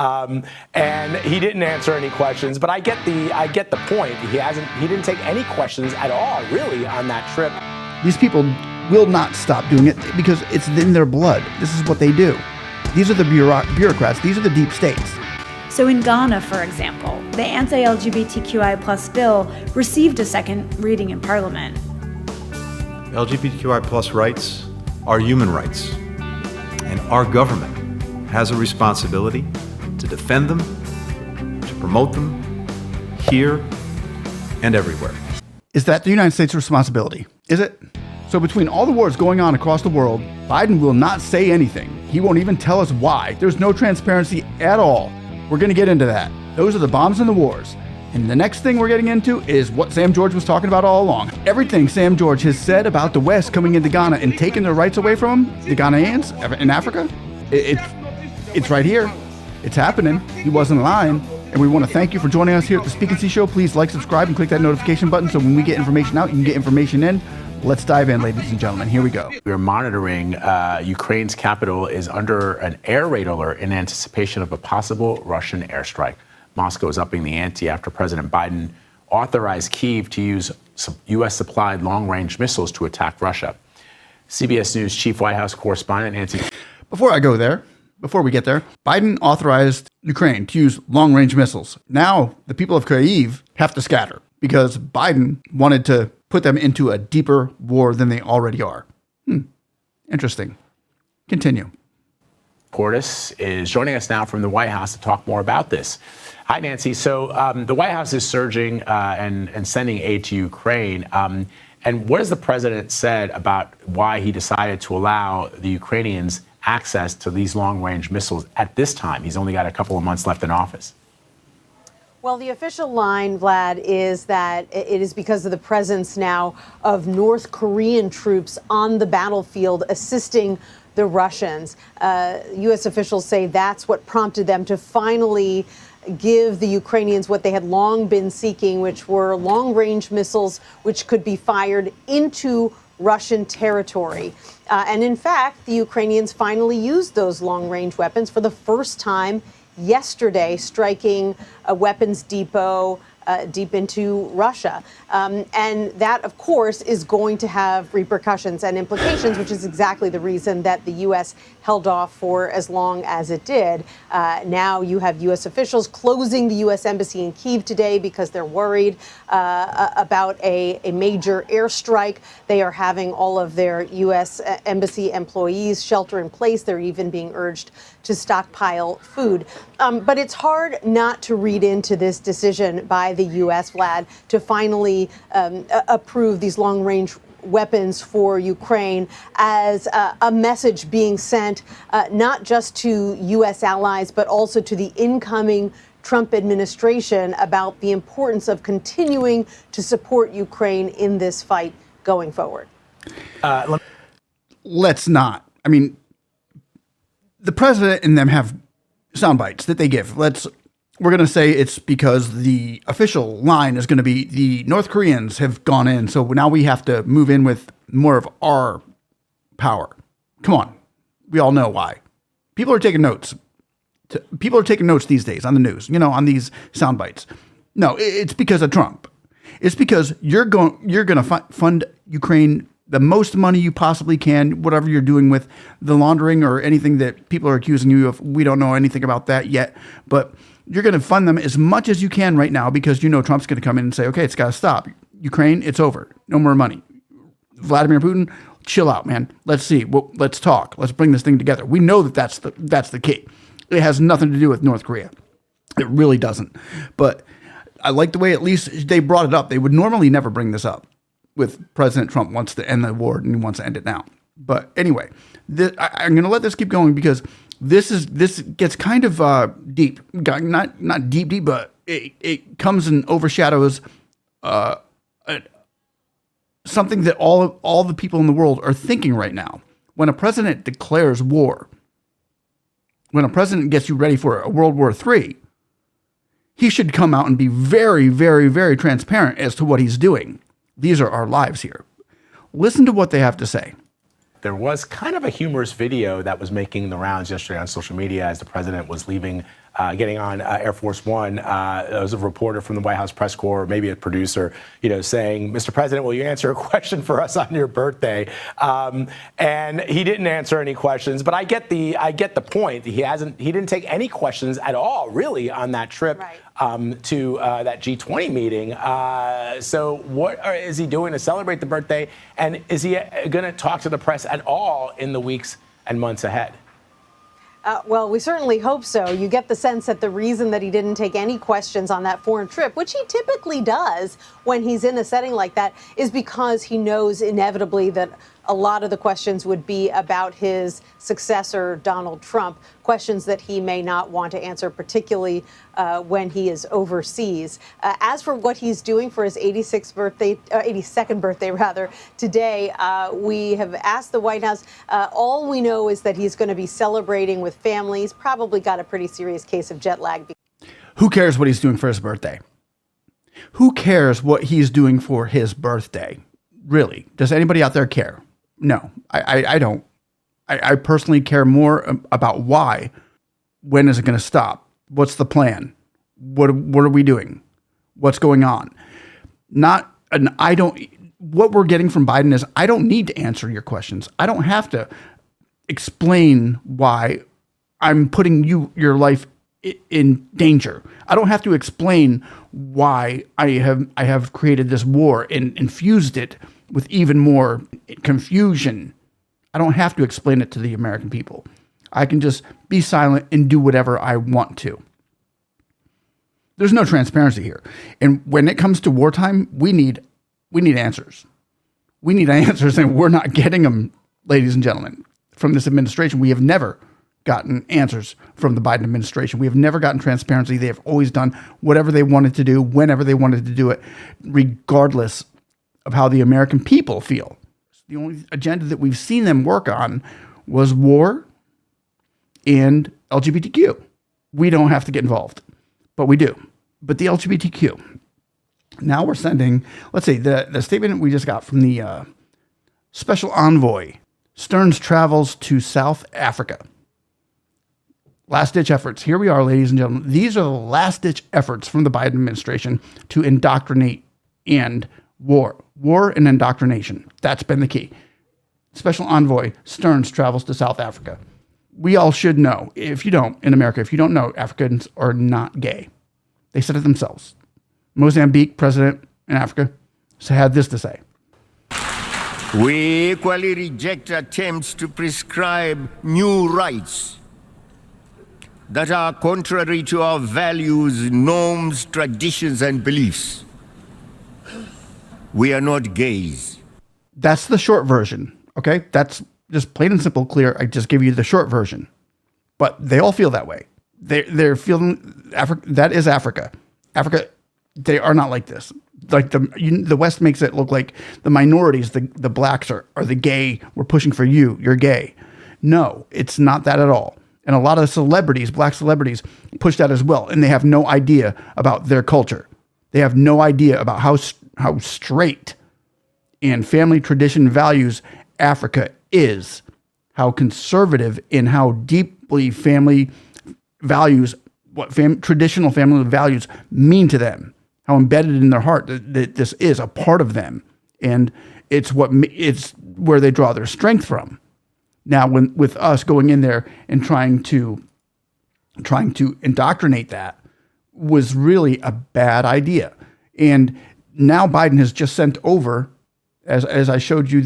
And he didn't answer any questions, but I get the point. He didn't take any questions at all, really, on that trip. These people will not stop doing it because it's in their blood. This is what they do. These are the bureaucrats. These are the deep states. So in Ghana, for example, the anti-LGBTQI+ bill received a second reading in Parliament. LGBTQI+ rights are human rights, and our government has a responsibility to defend them, to promote them, here and everywhere. Is that the United States' responsibility? Is it? So between all the wars going on across the world, Biden will not say anything. He won't even tell us why. There's no transparency at all. We're going to get into that. Those are the bombs and the wars. And the next thing we're getting into is what Sam George was talking about all along. Everything Sam George has said about the West coming into Ghana and taking their rights away from them, the Ghanaians in Africa, it's right here. It's happening. He wasn't lying. And we want to thank you for joining us here at the Speak and See Show. Please like, subscribe, and click that notification button so when we get information out, you can get information in. Let's dive in, ladies and gentlemen. Here we go. We're monitoring Ukraine's capital is under an air raid alert in anticipation of a possible Russian airstrike. Moscow is upping the ante after President Biden authorized Kyiv to use U.S.-supplied long-range missiles to attack Russia. CBS News Chief White House correspondent Nancy. Before we get there, Biden authorized Ukraine to use long-range missiles. Now, the people of Kyiv have to scatter because Biden wanted to put them into a deeper war than they already are. Interesting. Continue. Portis is joining us now from the White House to talk more about this. Hi, Nancy. So the White House is surging and sending aid to Ukraine. And what has the president said about why he decided to allow the Ukrainians access to these long-range missiles at this time? He's only got a couple of months left in office. Well, the official line, Vlad, is that it is because of the presence now of North Korean troops on the battlefield assisting the Russians. U.S. officials say that's what prompted them to finally give the Ukrainians what they had long been seeking, which were long-range missiles which could be fired into Russian territory. And in fact, the Ukrainians finally used those long-range weapons for the first time yesterday, striking a weapons depot deep into Russia. And that, of course, is going to have repercussions and implications, which is exactly the reason that the U.S. held off for as long as it did. Now you have U.S. officials closing the U.S. Embassy in Kyiv today because they're worried about a major airstrike. They are having all of their U.S. Embassy employees shelter in place. They're even being urged to stockpile food. But it's hard not to read into this decision by the U.S., Vlad, to finally approve these long-range weapons for Ukraine as a message being sent not just to U.S. allies, but also to the incoming Trump administration about the importance of continuing to support Ukraine in this fight going forward. Let's not. I mean, the president and them have sound bites that they give. We're going to say it's because the official line is going to be the North Koreans have gone in, so now we have to move in with more of our power. Come on. We all know why. People are taking notes. People are taking notes these days on the news, on these sound bites. No, it's because of Trump. It's because you're going to fund Ukraine the most money you possibly can, whatever you're doing with the laundering or anything that people are accusing you of. We don't know anything about that yet, but you're going to fund them as much as you can right now because Trump's going to come in and say, okay, it's got to stop. Ukraine, it's over. No more money. Vladimir Putin, chill out, man. Let's see. Well, let's talk. Let's bring this thing together. We know that that's the key. It has nothing to do with North Korea. It really doesn't. But I like the way at least they brought it up. They would normally never bring this up with President Trump wants to end the war and he wants to end it now. But anyway, I'm going to let this keep going because this gets kind of deep. Not deep, but it comes and overshadows something that all the people in the world are thinking right now. When a president declares war, when a president gets you ready for a World War III, he should come out and be very, very, very transparent as to what he's doing. These are our lives here. Listen to what they have to say. There was kind of a humorous video that was making the rounds yesterday on social media as the president was leaving getting on Air Force One. There was a reporter from the White House press corps, maybe a producer, saying, "Mr. President, will you answer a question for us on your birthday?" And he didn't answer any questions. But I get the point. He didn't take any questions at all, really, on that trip. Right. To that G20 meeting. So what is he doing to celebrate the birthday? And is he going to talk to the press at all in the weeks and months ahead? Well, we certainly hope so. You get the sense that the reason that he didn't take any questions on that foreign trip, which he typically does when he's in a setting like that, is because he knows inevitably that a lot of the questions would be about his successor, Donald Trump, questions that he may not want to answer, particularly when he is overseas. As for what he's doing for his 82nd birthday, today, we have asked the White House. All we know is that he's going to be celebrating with family. He's probably got a pretty serious case of jet lag. Who cares what he's doing for his birthday? Who cares what he's doing for his birthday? Really? Does anybody out there care? No, I don't. I personally care more about why. When is it going to stop? What's the plan? What are we doing? What's going on? What we're getting from Biden is, I don't need to answer your questions. I don't have to explain why I'm putting your life in danger. I don't have to explain why I have created this war and infused it with even more confusion. I don't have to explain it to the American people. I can just be silent and do whatever I want to. There's no transparency here. And when it comes to wartime, we need answers. We need answers, and we're not getting them, ladies and gentlemen, from this administration. We have never gotten answers from the Biden administration. We have never gotten transparency. They have always done whatever they wanted to do, whenever they wanted to do it, regardless of how the American people feel. The only agenda that we've seen them work on was war and LGBTQ. We don't have to get involved, but we do. But the LGBTQ, now we're sending, let's see, the statement we just got from the special envoy, Stearns travels to South Africa. Last-ditch efforts. Here we are, ladies and gentlemen. These are the last-ditch efforts from the Biden administration to indoctrinate and war and indoctrination. That's been the key. Special envoy Stearns travels to South Africa. We all should know, if you don't, in America, if you don't know, Africans are not gay. They said it themselves. Mozambique president in Africa had this to say. We equally reject attempts to prescribe new rights that are contrary to our values, norms, traditions, and beliefs. We are not gays. That's the short version, okay? That's just plain and simple, clear. I just give you the short version. But they all feel that way. They're feeling Africa. That is Africa. Africa, they are not like this. Like the West makes it look like the minorities, the blacks are the gay. We're pushing for you. You're gay. No, it's not that at all. And a lot of celebrities, black celebrities, push that as well. And they have no idea about their culture. They have no idea about how straight and family tradition values Africa is, how conservative and how deeply family values, what traditional family values mean to them, how embedded in their heart that this is a part of them, and it's where they draw their strength from. Now, with us going in there and trying to indoctrinate that was really a bad idea. And now Biden has just sent over, as I showed you,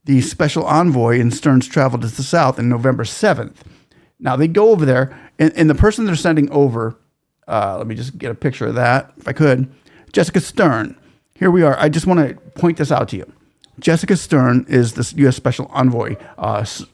the special envoy in Stearns traveled to the South on November 7th. Now they go over there, and the person they're sending over, let me just get a picture of that, if I could, Jessica Stern. Here we are. I just want to point this out to you. Jessica Stern is the U.S. Special Envoy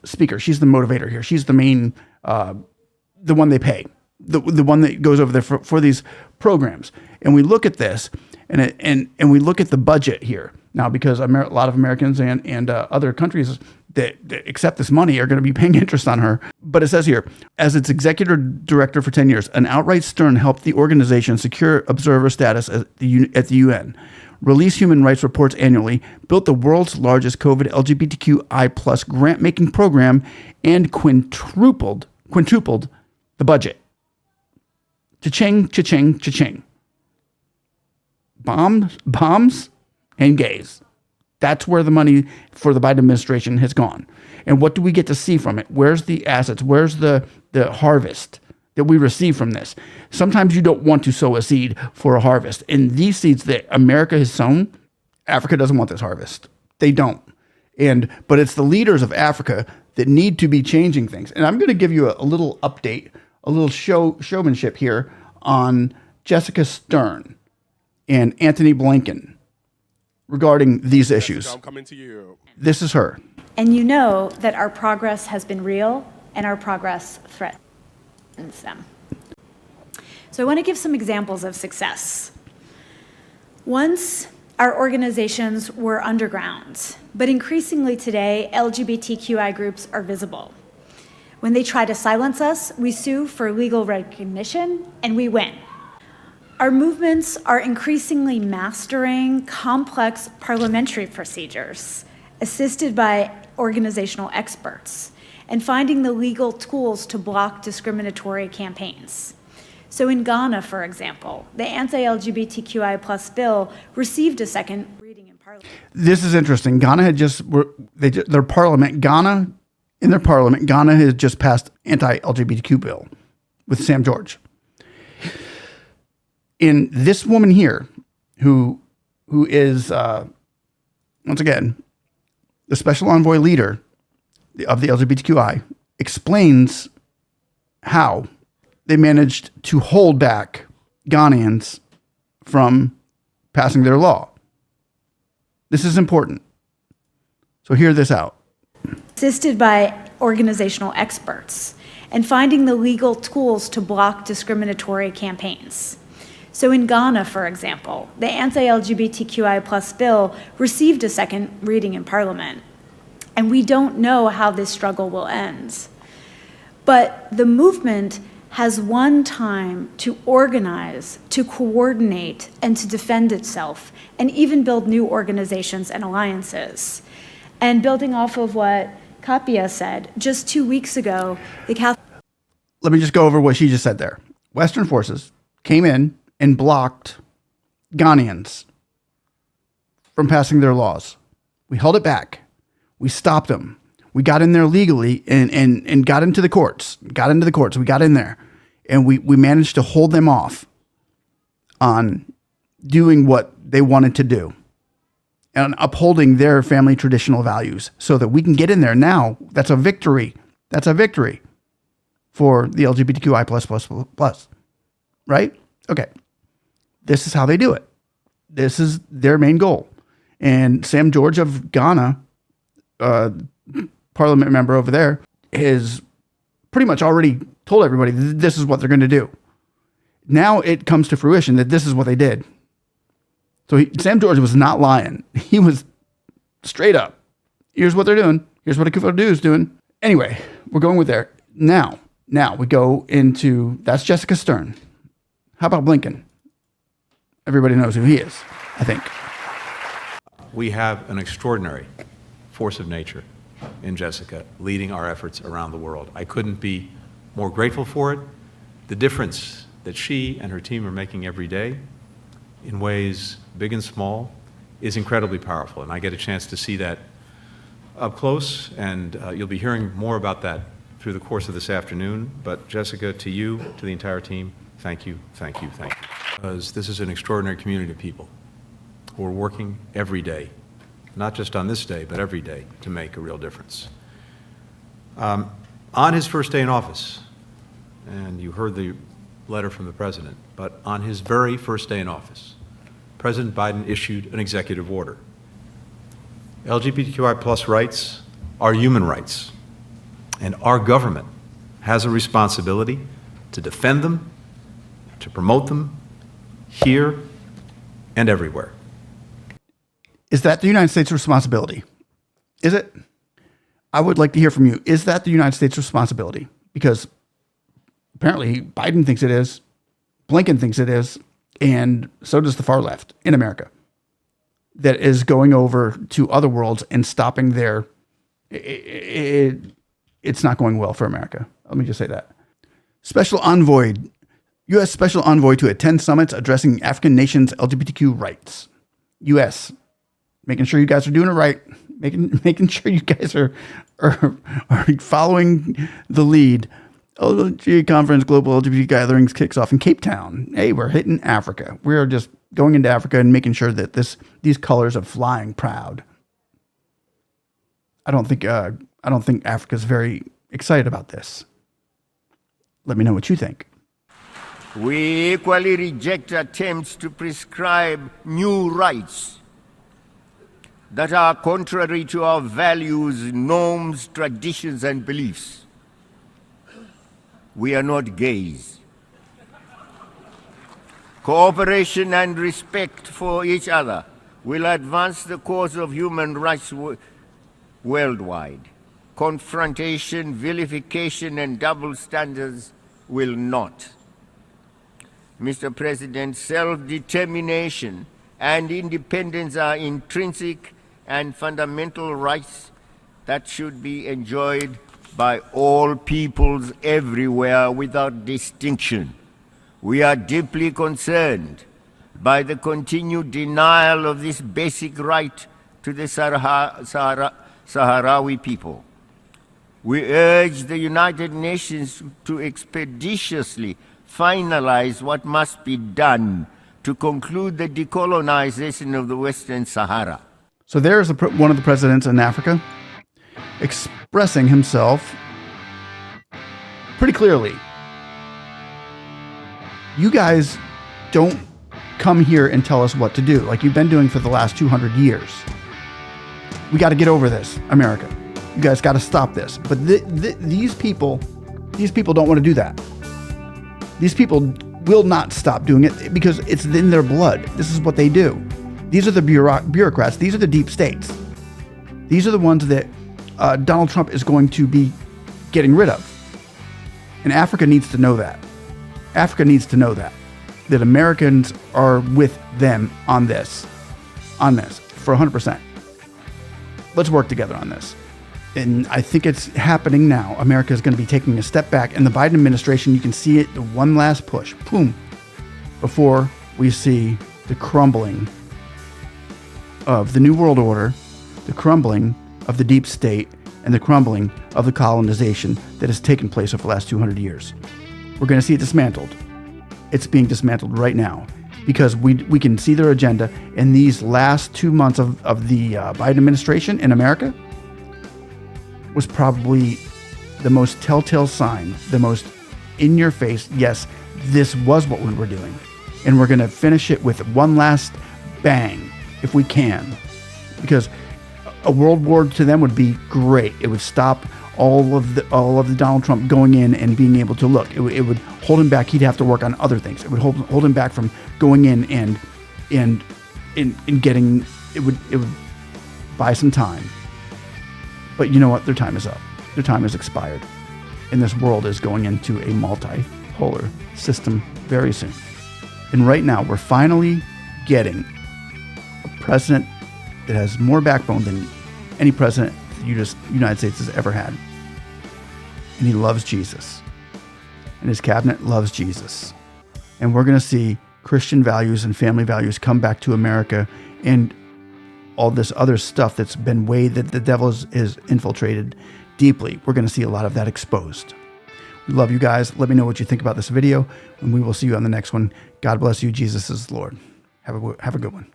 speaker. She's the motivator here. She's the main, the one they pay, the one that goes over there for these programs. And we look at this, and we look at the budget here now, because a lot of Americans and other countries that accept this money are going to be paying interest on her. But it says here, as its executive director for 10 years, an outright Stern helped the organization secure observer status at the UN, release human rights reports annually, built the world's largest COVID LGBTQI+ grant-making program, and quintupled the budget. Cha-ching, cha-ching, cha-ching. Bombs, and gays. That's where the money for the Biden administration has gone. And what do we get to see from it? Where's the assets? Where's the harvest that we receive from this? Sometimes you don't want to sow a seed for a harvest. And these seeds that America has sown, Africa doesn't want this harvest. They don't. But it's the leaders of Africa that need to be changing things. And I'm going to give you a little update, a little showmanship here on Jessica Stern and Antony Blinken regarding these issues. I'm coming to you. This is her. And you know that our progress has been real and our progress threatens them. So I want to give some examples of success. Once our organizations were underground, but increasingly today, LGBTQI groups are visible. When they try to silence us, we sue for legal recognition and we win. Our movements are increasingly mastering complex parliamentary procedures, assisted by organizational experts, and finding the legal tools to block discriminatory campaigns. So in Ghana, for example, the anti-LGBTQI+ bill received a second reading in Parliament. This is interesting. Ghana had their parliament, Ghana has just passed anti-LGBTQ bill with Sam George. In this woman here, who is, once again, the special envoy leader of the LGBTQI, explains how they managed to hold back Ghanaians from passing their law. This is important. So hear this out. Assisted by organizational experts and finding the legal tools to block discriminatory campaigns. So in Ghana, for example, the anti-LGBTQI+ bill received a second reading in Parliament. And we don't know how this struggle will end. But the movement has won time to organize, to coordinate, and to defend itself, and even build new organizations and alliances. And building off of what Kapia said, just 2 weeks ago, the Catholic... Let me just go over what she just said there. Western forces came in and blocked Ghanaians from passing their laws. We held it back. We stopped them. We got in there legally and got into the courts. We got in there. And we managed to hold them off on doing what they wanted to do and upholding their family traditional values so that we can get in there now. That's a victory. That's a victory for the LGBTQI+++. Right? Okay. This is how they do it. This is their main goal. And Sam George of Ghana, parliament member over there, has pretty much already told everybody this is what they're going to do. Now it comes to fruition that this is what they did. So Sam George was not lying. He was straight up. Here's what they're doing. Here's what Akufo-Addo is doing. Anyway, we're going with there. Now we go into, that's Jessica Stern. How about Blinken? Everybody knows who he is, I think. We have an extraordinary force of nature in Jessica leading our efforts around the world. I couldn't be more grateful for it. The difference that she and her team are making every day in ways big and small is incredibly powerful. And I get a chance to see that up close, and you'll be hearing more about that through the course of this afternoon. But Jessica, to you, to the entire team, thank you, thank you, thank you. Because this is an extraordinary community of people who are working every day, not just on this day, but every day, to make a real difference. On his first day in office, and you heard the letter from the president, but on his very first day in office, President Biden issued an executive order. LGBTQI+ rights are human rights, and our government has a responsibility to defend them, to promote them, here and everywhere. Is that the United States' responsibility? Is it? I would like to hear from you. Is that the United States' responsibility? Because apparently Biden thinks it is, Blinken thinks it is, and so does the far left in America that is going over to other worlds and stopping their... It's not going well for America. Let me just say that. Special Envoy U.S. Special Envoy to attend summits addressing African nations' LGBTQ rights. U.S. making sure you guys are doing it right, making sure you guys are following the lead. LG Conference Global LGBT Gatherings kicks off in Cape Town. Hey, we're hitting Africa. We're just going into Africa and making sure that these colors are flying proud. I don't think Africa's very excited about this. Let me know what you think. We equally reject attempts to prescribe new rights that are contrary to our values, norms, traditions, and beliefs. We are not gays. Cooperation and respect for each other will advance the cause of human rights worldwide. Confrontation, vilification, and double standards will not. Mr. President, self-determination and independence are intrinsic and fundamental rights that should be enjoyed by all peoples everywhere without distinction. We are deeply concerned by the continued denial of this basic right to the Sahrawi people. We urge the United Nations to expeditiously finalize what must be done to conclude the decolonization of the Western Sahara. So there's one of the presidents in Africa expressing himself pretty clearly. You guys don't come here and tell us what to do like you've been doing for the last 200 years. We got to get over this, America. You guys got to stop this. But these people don't want to do that. These people will not stop doing it because it's in their blood. This is what they do. These are the bureaucrats. These are the deep states. These are the ones that Donald Trump is going to be getting rid of. And Africa needs to know that. Africa needs to know that Americans are with them on this for 100%. Let's work together on this. And I think it's happening now. America is going to be taking a step back. And the Biden administration, you can see it, the one last push, boom, before we see the crumbling of the New World Order, the crumbling of the deep state, and the crumbling of the colonization that has taken place over the last 200 years. We're going to see it dismantled. It's being dismantled right now because we can see their agenda in these last 2 months of the Biden administration in America was probably the most telltale sign, the most in your face, yes, this was what we were doing. And we're going to finish it with one last bang if we can. Because a world war to them would be great. It would stop all of the Donald Trump going in and being able to look. It would hold him back. He'd have to work on other things. It would hold him back from going in and getting, it would buy some time. But you know what? Their time is up. Their time has expired. And this world is going into a multipolar system very soon. And right now, we're finally getting a president that has more backbone than any president the United States has ever had. And he loves Jesus. And his cabinet loves Jesus. And we're going to see Christian values and family values come back to America, and all this other stuff that's been that the devil is infiltrated deeply. We're going to see a lot of that exposed. We love you guys. Let me know what you think about this video, and we will see you on the next one. God bless you. Jesus is Lord. Have a good one.